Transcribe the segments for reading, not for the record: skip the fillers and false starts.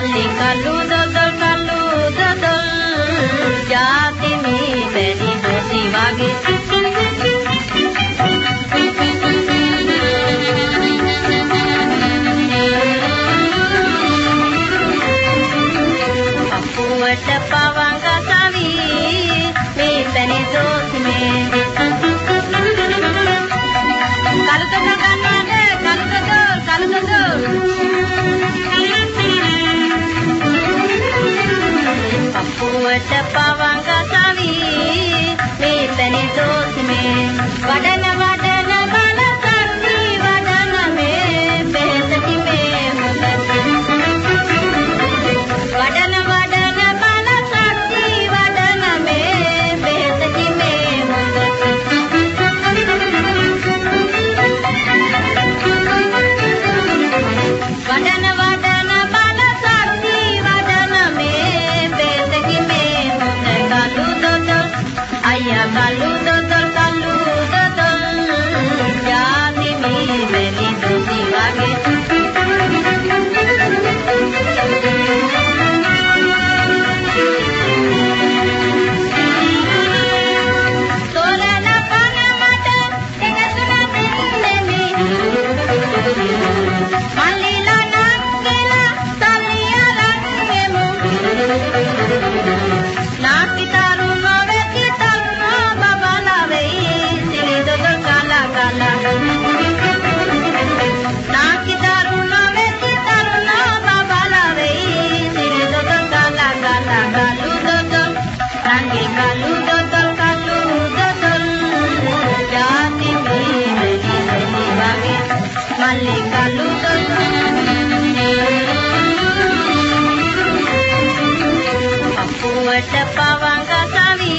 මල්ලි කළු දොදල් ජාති මේ බැරි දොසි වගේ අපුවට පවංග සවි මේ පැණි දොසි මේ කලුතක ගන්නවද කලුතක අපුවට පවංග සවි මේ පැණි දොසි මේ වඩන බල සත්ති වඩන මේ බෙහෙතටි මේ මුදති වඩන බල සත්ති වඩන මේ බෙහෙතටි මේ මුදති වඩන බල සත්ති වඩන මේ බෙහෙතටි මේ මුද කළු දොදල් අයියා කළු දොදල් ජාති මේ බැරි දොසි වගේ තොරණ පන මට එකතුන දෙන්නෙමි මල්ලිලා නංගිලා සල්ලිය ලංගෙමු නාටි තරුණ වෙති තරුණ බබලා වෙයි සිලි දොදල් කලා කලා නාටි තරුණ වෙති තරුණ බබලා වෙයි සිලි දොදල් කලා කලා කළු දොදල් රංගි කළු දොදල් ජාති මේ බැරි දොසි වගේ මල්ලි කළු අපුවට පවංග සවි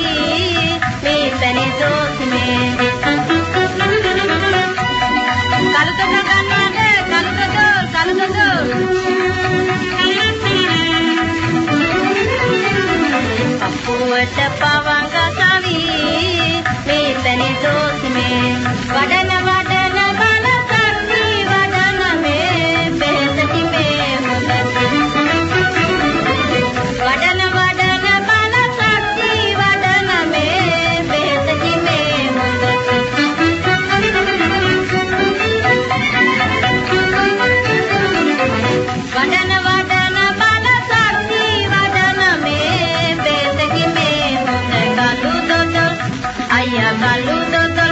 මේ පැණි දොසි මේ කලුතක ගන්නවද කලුතක අපුවට පවංග සවි මේ පැණි දොසි මේ වඩන බල සත්ති වඩන මේ බෙහෙතටි මේ මුදති වඩන බල සත්ති වඩන මේ බෙහෙතටි මේ මුදති වඩන බල සත්ති වඩන මේ බෙහෙතටි මේ මුද කළු දොදල් අයියා කළු දොදල්